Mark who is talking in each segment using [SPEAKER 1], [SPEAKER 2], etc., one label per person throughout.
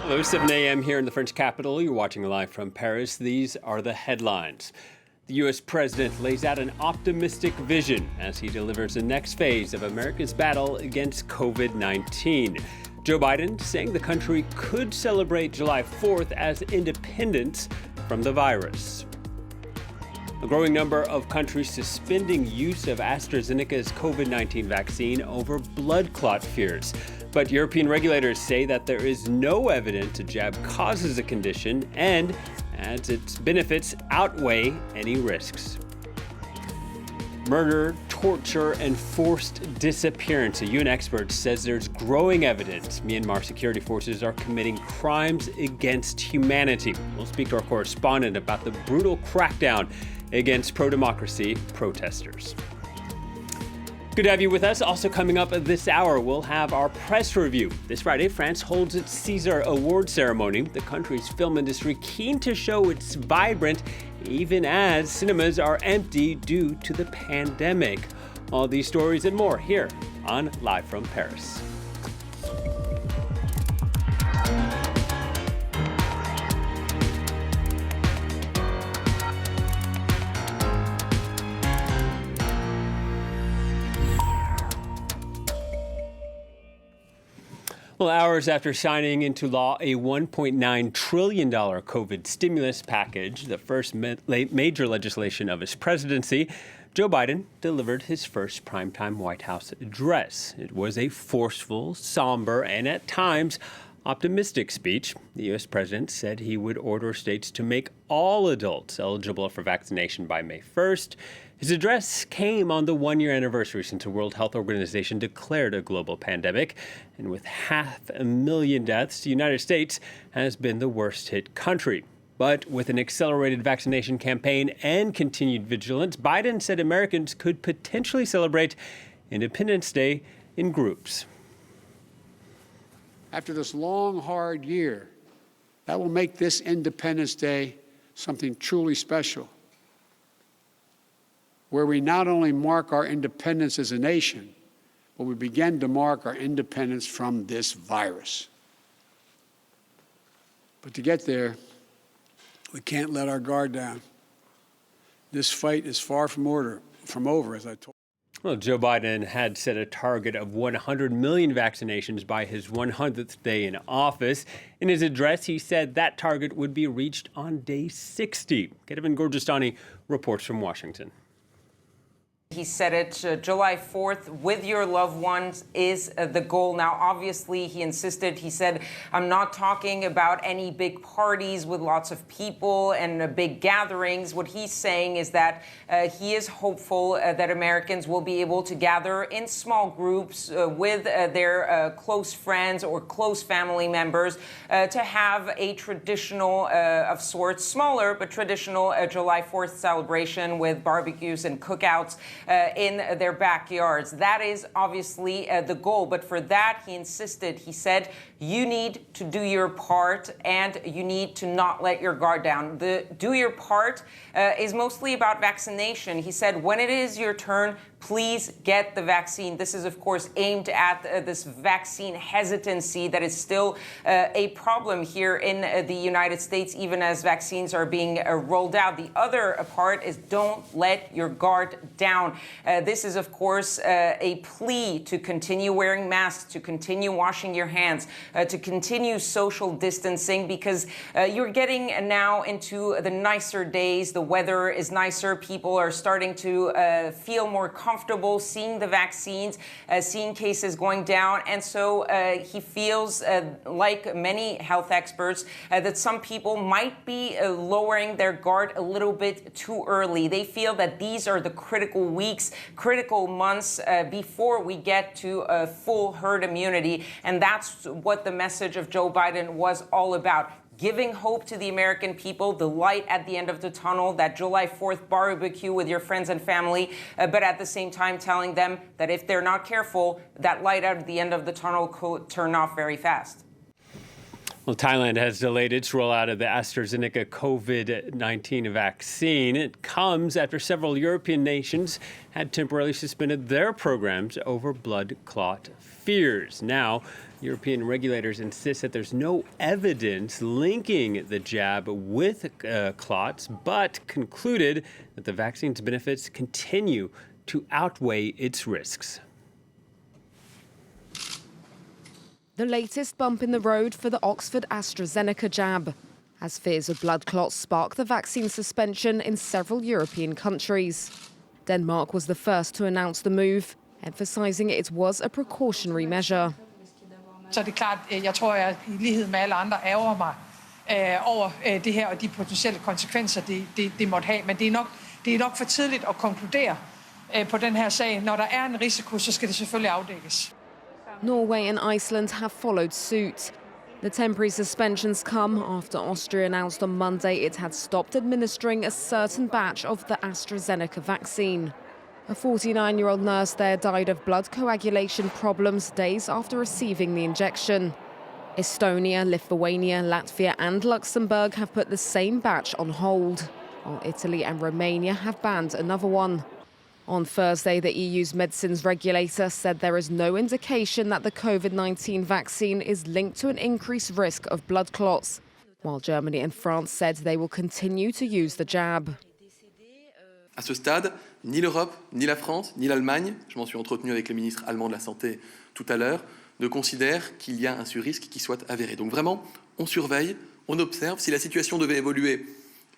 [SPEAKER 1] Hello, 7 a.m. here in the French capital. You're watching live from Paris. These are the headlines. The U.S. president lays out an optimistic vision as he delivers the next phase of America's battle against COVID-19. Joe Biden saying the country could celebrate July 4th as independence from the virus. A growing number of countries suspending use of AstraZeneca's COVID-19 vaccine over blood clot fears. But European regulators say that there is no evidence a jab causes a condition and adds its benefits outweigh any risks. Murder, torture, and forced disappearance. A UN expert says there's growing evidence Myanmar security forces are committing crimes against humanity. We'll speak to our correspondent about the brutal crackdown against pro-democracy protesters. Good to have you with us. Also coming up this hour, we'll have our press review. This Friday, France holds its César Award ceremony. The country's film industry keen to show it's vibrant, even as cinemas are empty due to the pandemic. All these stories and more here on Live from Paris. Well, hours after signing into law a $1.9 trillion COVID stimulus package, the first major legislation of his presidency, Joe Biden delivered his first primetime White House address. It was a forceful, somber, and at times optimistic speech. The U.S. president said he would order states to make all adults eligible for vaccination by May 1st. His address came on the one-year anniversary since the World Health Organization declared a global pandemic. And with 500,000 deaths, the United States has been the worst-hit country. But with an accelerated vaccination campaign and continued vigilance, Biden said Americans could potentially celebrate Independence Day in groups.
[SPEAKER 2] After this long, hard year, that will make this Independence Day something truly special, where we not only mark our independence as a nation, but we begin to mark our independence from this virus. But to get there, we can't let our guard down. This fight is far from over, as I told.
[SPEAKER 1] Well, Joe Biden had set a target of 100 million vaccinations by his 100th day in office. In his address, he said that target would be reached on day 60. Kevin Gorgistani reports from Washington.
[SPEAKER 3] He said it, July 4th, with your loved ones is the goal. Now, obviously, he insisted, he said, I'm not talking about any big parties with lots of people and big gatherings. What he's saying is that he is hopeful that Americans will be able to gather in small groups with their close friends or close family members to have a traditional of sorts, smaller but traditional July 4th celebration with barbecues and cookouts in their backyards. That is obviously the goal. But for that, he insisted, he said, you need to do your part and you need to not let your guard down. The do your part is mostly about vaccination. He said, when it is your turn, please get the vaccine. This is, of course, aimed at this vaccine hesitancy that is still a problem here in the United States, even as vaccines are being rolled out. The other part is don't let your guard down. This is, of course, a plea to continue wearing masks, to continue washing your hands, to continue social distancing, because you're getting now into the nicer days. The weather is nicer. People are starting to feel more comfortable seeing the vaccines, seeing cases going down. And so he feels, like many health experts, that some people might be lowering their guard a little bit too early. They feel that these are the critical weeks, critical months before we get to full herd immunity. And that's what the message of Joe Biden was all about. Giving hope to the American people, the light at the end of the tunnel, that July 4th barbecue with your friends and family, but at the same time telling them that if they're not careful, that light at the end of the tunnel could turn off very fast.
[SPEAKER 1] Well, Thailand has delayed its rollout of the AstraZeneca COVID-19 vaccine. It comes after several European nations had temporarily suspended their programs over blood clot fears. Now, European regulators insist that there's no evidence linking the jab with clots, but concluded that the vaccine's benefits continue to outweigh its risks.
[SPEAKER 4] The latest bump in the road for the Oxford AstraZeneca jab, as fears of blood clots spark the vaccine suspension in several European countries. Denmark was the first to announce the move, emphasizing it was a precautionary measure.
[SPEAKER 5] Så det klart, jeg tror, jeg i lighed med alle andre ærger mig over det her og de potentielle konsekvenser, det måtte have. Men det er nok for tidligt at konkludere på den her sag. Når der er en risiko, så skal det selvfølgelig afdækkes.
[SPEAKER 4] Norway and Iceland have followed suit. The temporary suspensions come after Austria announced on Monday it had stopped administering a certain batch of the AstraZeneca vaccine. A 49-year-old nurse there died of blood coagulation problems days after receiving the injection. Estonia, Lithuania, Latvia and Luxembourg have put the same batch on hold, while Italy and Romania have banned another one. On Thursday, the EU's medicines regulator said there is no indication that the COVID-19 vaccine is linked to an increased risk of blood clots, while Germany and France said they will continue to use the jab.
[SPEAKER 6] À ce stade, ni l'Europe, ni la France, ni l'Allemagne, je m'en suis entretenu avec le ministre allemand de la Santé tout à l'heure, ne considèrent qu'il y a un surrisque qui soit avéré. Donc vraiment, on surveille, on observe. Si la situation devait évoluer,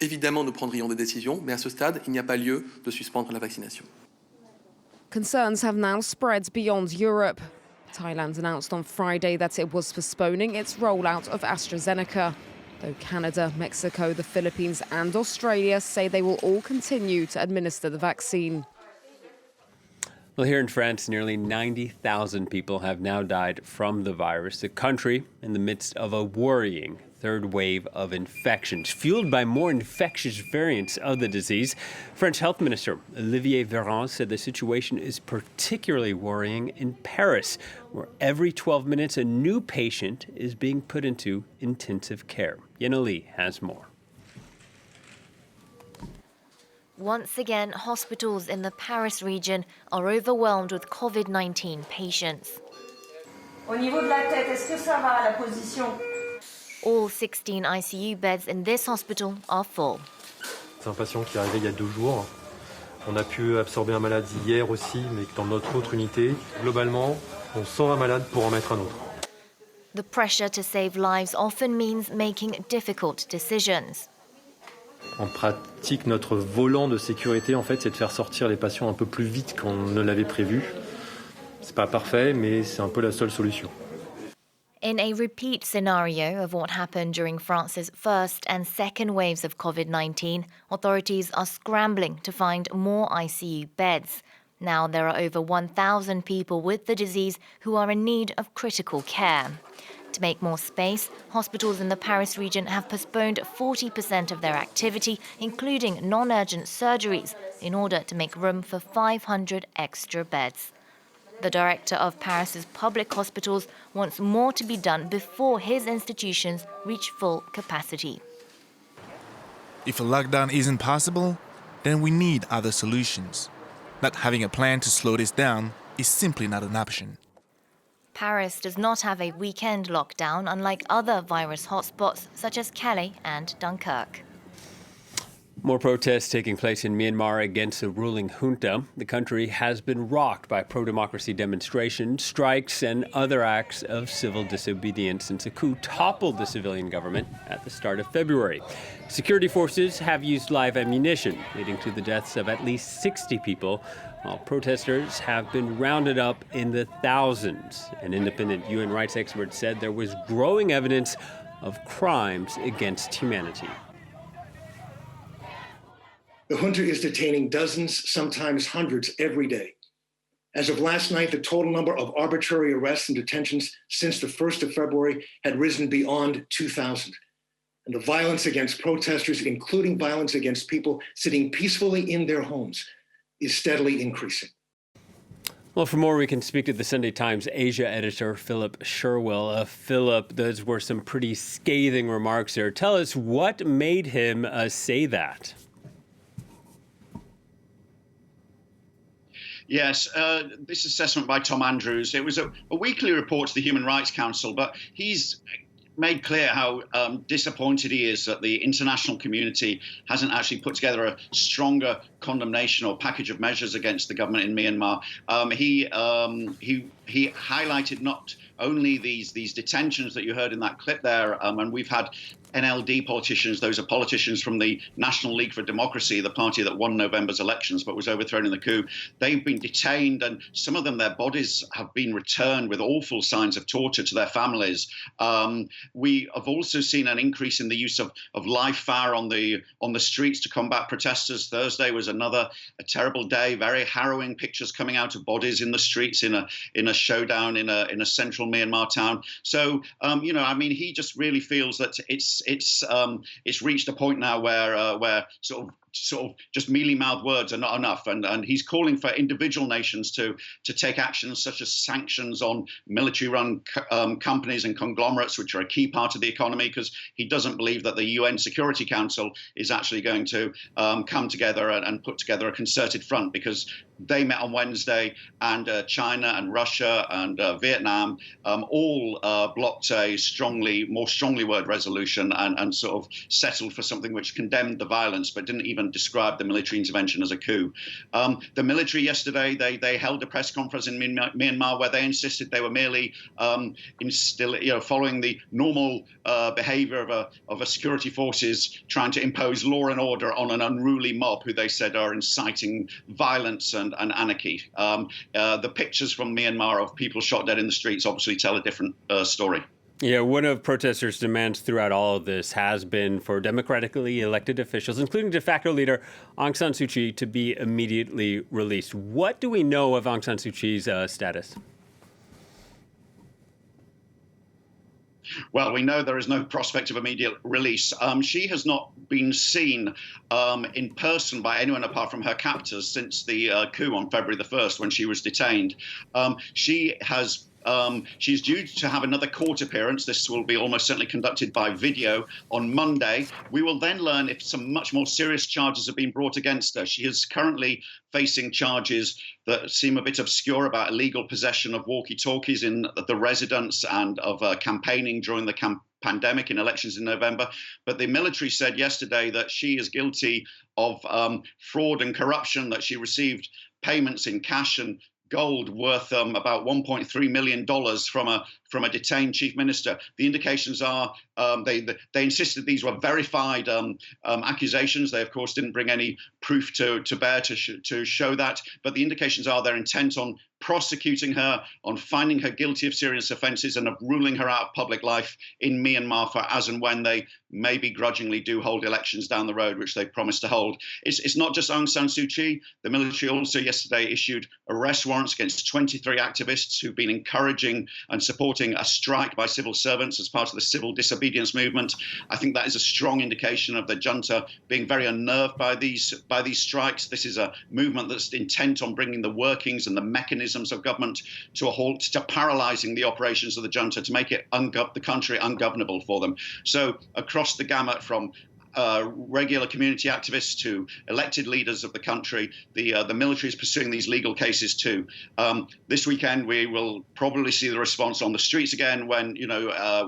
[SPEAKER 6] évidemment, nous prendrions des décisions, mais à ce stade, il n'y a pas lieu de suspendre la vaccination.
[SPEAKER 4] Concerns have now spread beyond Europe. Thailand announced on Friday that it was postponing its rollout of AstraZeneca, though Canada, Mexico, the Philippines and Australia say they will all continue to administer the vaccine.
[SPEAKER 1] Well, here in France, nearly 90,000 people have now died from the virus. The country in the midst of a worrying third wave of infections, fueled by more infectious variants of the disease. French Health Minister Olivier Véran said the situation is particularly worrying in Paris, where every 12 minutes a new patient is being put into intensive care. Yenna Lee has more.
[SPEAKER 7] Once again, hospitals in the Paris region are overwhelmed with COVID-19 patients.
[SPEAKER 8] Au niveau de la tête, est-ce que ça va, la position?
[SPEAKER 7] All 16 ICU beds in this hospital are full.
[SPEAKER 9] C'est un patient qui est arrivé il y a 2 jours. On a pu absorber un malade hier aussi, mais dans notre autre unité. Globalement, on sort un malade pour en mettre un autre.
[SPEAKER 7] The pressure to save lives often means making difficult decisions.
[SPEAKER 9] En pratique, notre volant de sécurité, en fait, c'est de faire sortir les patients un peu plus vite qu'on ne l'avait prévu. C'est pas parfait, mais c'est un peu la seule solution.
[SPEAKER 7] In a repeat scenario of what happened during France's first and second waves of COVID-19, authorities are scrambling to find more ICU beds. Now there are over 1,000 people with the disease who are in need of critical care. To make more space, hospitals in the Paris region have postponed 40% of their activity, including non-urgent surgeries, in order to make room for 500 extra beds. The director of Paris's public hospitals wants more to be done before his institutions reach full capacity.
[SPEAKER 10] If a lockdown isn't possible, then we need other solutions. Not having a plan to slow this down is simply not an option.
[SPEAKER 7] Paris does not have a weekend lockdown, unlike other virus hotspots such as Calais and Dunkirk.
[SPEAKER 1] More protests taking place in Myanmar against the ruling junta. The country has been rocked by pro-democracy demonstrations, strikes, and other acts of civil disobedience since a coup toppled the civilian government at the start of February. Security forces have used live ammunition, leading to the deaths of at least 60 people, while protesters have been rounded up in the thousands. An independent UN rights expert said there was growing evidence of crimes against humanity.
[SPEAKER 11] The junta is detaining dozens, sometimes hundreds, every day. As of last night, the total number of arbitrary arrests and detentions since the 1st of February had risen beyond 2,000. And the violence against protesters, including violence against people sitting peacefully in their homes, is steadily increasing.
[SPEAKER 1] Well, for more, we can speak to the Sunday Times Asia editor, Philip Sherwill. Philip, those were some pretty scathing remarks there. Tell us what made him say that.
[SPEAKER 12] Yes, this assessment by Tom Andrews. It was a weekly report to the Human Rights Council, but he's made clear how disappointed he is that the international community hasn't actually put together a stronger condemnation or package of measures against the government in Myanmar. He highlighted not only these detentions that you heard in that clip there, and we've had NLD politicians, those are politicians from the National League for Democracy, the party that won November's elections but was overthrown in the coup. They've been detained, and some of them, their bodies have been returned with awful signs of torture to their families. We have also seen an increase in the use of live fire on the streets to combat protesters. Thursday was a terrible day, very harrowing pictures coming out of bodies in the streets in a showdown in a central Myanmar town. So, he just really feels that it's reached a point now where sort of just mealy-mouthed words are not enough, and he's calling for individual nations to take actions such as sanctions on military-run companies and conglomerates, which are a key part of the economy, because he doesn't believe that the UN Security Council is actually going to come together and put together a concerted front, because they met on Wednesday, and China and Russia and Vietnam all blocked a more strongly worded resolution and sort of settled for something which condemned the violence but didn't even describe the military intervention as a coup. The military yesterday, they held a press conference in Myanmar where they insisted they were merely following the normal behavior of a security forces trying to impose law and order on an unruly mob who they said are inciting violence and anarchy. The pictures from Myanmar of people shot dead in the streets obviously tell a different story.
[SPEAKER 1] Yeah, one of protesters' demands throughout all of this has been for democratically elected officials, including de facto leader Aung San Suu Kyi, to be immediately released. What do we know of Aung San Suu Kyi's status?
[SPEAKER 12] Well, we know there is no prospect of immediate release. She has not been seen in person by anyone apart from her captors since the coup on February the 1st when she was detained. She's due to have another court appearance. This will be almost certainly conducted by video on Monday. We will then learn if some much more serious charges have been brought against her. She is currently facing charges that seem a bit obscure about illegal possession of walkie-talkies in the residence and of campaigning during the pandemic in elections in November. But the military said yesterday that she is guilty of fraud and corruption, that she received payments in cash and gold worth about $1.3 million from a detained chief minister. The indications are they insisted these were verified accusations. They, of course, didn't bring any proof to bear to show that. But the indications are they're intent on prosecuting her, on finding her guilty of serious offences and of ruling her out of public life in Myanmar for as and when they maybe grudgingly do hold elections down the road, which they promised to hold. It's not just Aung San Suu Kyi. The military also yesterday issued arrest warrants against 23 activists who've been encouraging and supporting a strike by civil servants as part of the civil disobedience movement. I think that is a strong indication of the junta being very unnerved by these strikes. This is a movement that's intent on bringing the workings and the mechanisms of government to a halt, to paralysing the operations of the junta, to make it the country ungovernable for them. So across the gamut, from regular community activists to elected leaders of the country, the military is pursuing these legal cases too. This weekend we will probably see the response on the streets again when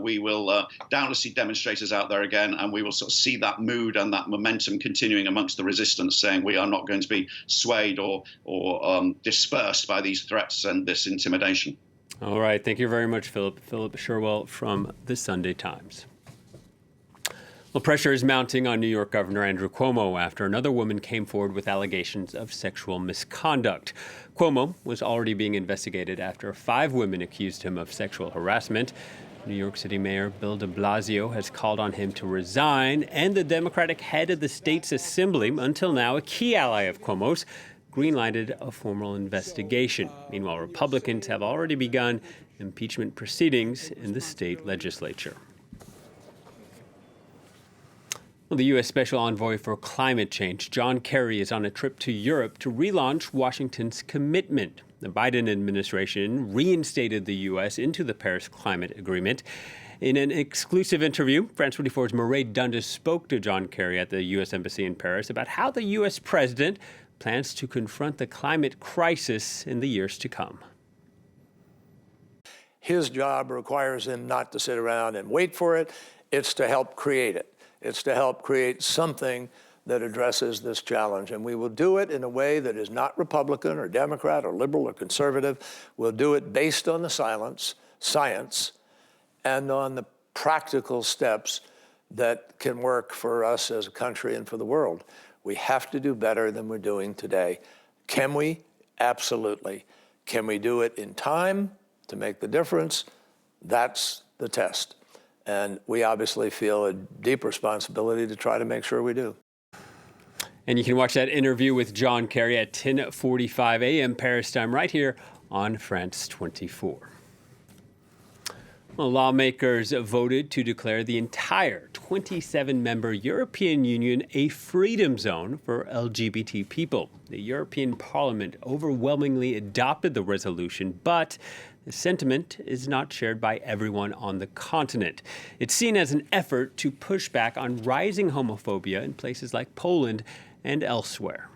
[SPEAKER 12] we will doubtless see demonstrators out there again, and we will sort of see that mood and that momentum continuing amongst the resistance, saying we are not going to be swayed or dispersed by these threats and this intimidation.
[SPEAKER 1] All right, thank you very much, Philip. Philip Sherwell from the Sunday Times. Well, pressure is mounting on New York Governor Andrew Cuomo after another woman came forward with allegations of sexual misconduct. Cuomo was already being investigated after 5 women accused him of sexual harassment. New York City Mayor Bill de Blasio has called on him to resign, and the Democratic head of the state's assembly, until now a key ally of Cuomo's, greenlighted a formal investigation. Meanwhile, Republicans have already begun impeachment proceedings in the state legislature. Well, the U.S. Special Envoy for Climate Change, John Kerry, is on a trip to Europe to relaunch Washington's commitment. The Biden administration reinstated the U.S. into the Paris Climate Agreement. In an exclusive interview, France 24's Mairead Dundas spoke to John Kerry at the U.S. Embassy in Paris about how the U.S. president plans to confront the climate crisis in the years to come.
[SPEAKER 13] His job requires him not to sit around and wait for it. It's to help create it. It's to help create something that addresses this challenge. And we will do it in a way that is not Republican or Democrat or liberal or conservative. We'll do it based on the science, and on the practical steps that can work for us as a country and for the world. We have to do better than we're doing today. Can we? Absolutely. Can we do it in time to make the difference? That's the test. And we obviously feel a deep responsibility to try to make sure we do.
[SPEAKER 1] And you can watch that interview with John Kerry at 10:45 a.m. Paris time right here on France 24. Well, lawmakers voted to declare the entire 27-member European Union a freedom zone for LGBT people. The European Parliament overwhelmingly adopted the resolution, but the sentiment is not shared by everyone on the continent. It's seen as an effort to push back on rising homophobia in places like Poland and elsewhere.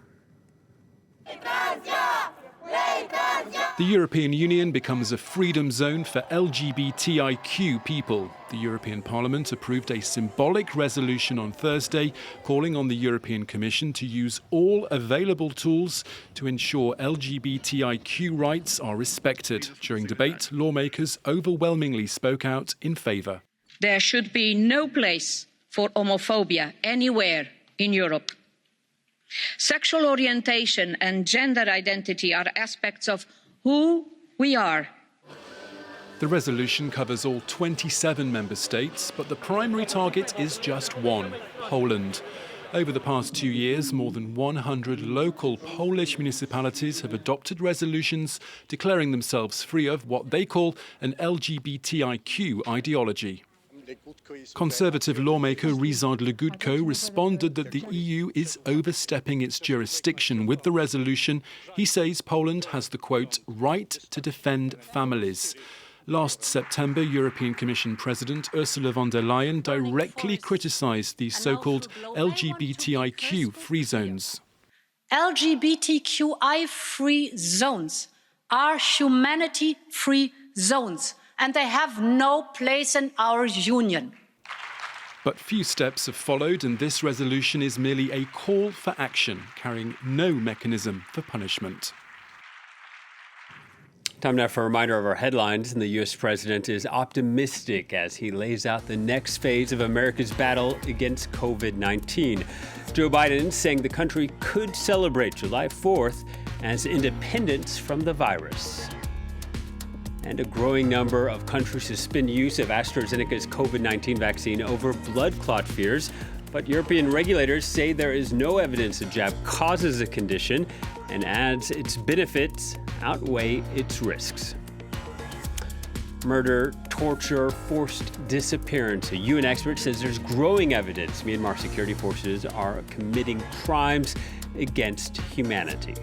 [SPEAKER 14] The European Union becomes a freedom zone for LGBTIQ people. The European Parliament approved a symbolic resolution on Thursday calling on the European Commission to use all available tools to ensure LGBTIQ rights are respected. During debate, lawmakers overwhelmingly spoke out in favour.
[SPEAKER 15] There should be no place for homophobia anywhere in Europe. Sexual orientation and gender identity are aspects of who we are.
[SPEAKER 14] The resolution covers all 27 member states, but the primary target is just one, Poland. Over the past 2 years, more than 100 local Polish municipalities have adopted resolutions declaring themselves free of what they call an LGBTIQ ideology. Conservative lawmaker Ryszard Legutko responded that the EU is overstepping its jurisdiction with the resolution. He says Poland has the, quote, right to defend families. Last September, European Commission President Ursula von der Leyen directly criticised these so-called LGBTIQ free zones.
[SPEAKER 16] LGBTQI free zones are humanity-free zones, and they have no place in our union.
[SPEAKER 14] But few steps have followed, and this resolution is merely a call for action, carrying no mechanism for punishment.
[SPEAKER 1] Time now for a reminder of our headlines. And the U.S. president is optimistic as he lays out the next phase of America's battle against COVID-19. Joe Biden saying the country could celebrate July 4th as independence from the virus. And a growing number of countries suspend use of AstraZeneca's COVID-19 vaccine over blood clot fears. But European regulators say there is no evidence the jab causes a condition and adds its benefits outweigh its risks. Murder, torture, forced disappearance. A UN expert says there's growing evidence Myanmar security forces are committing crimes against humanity.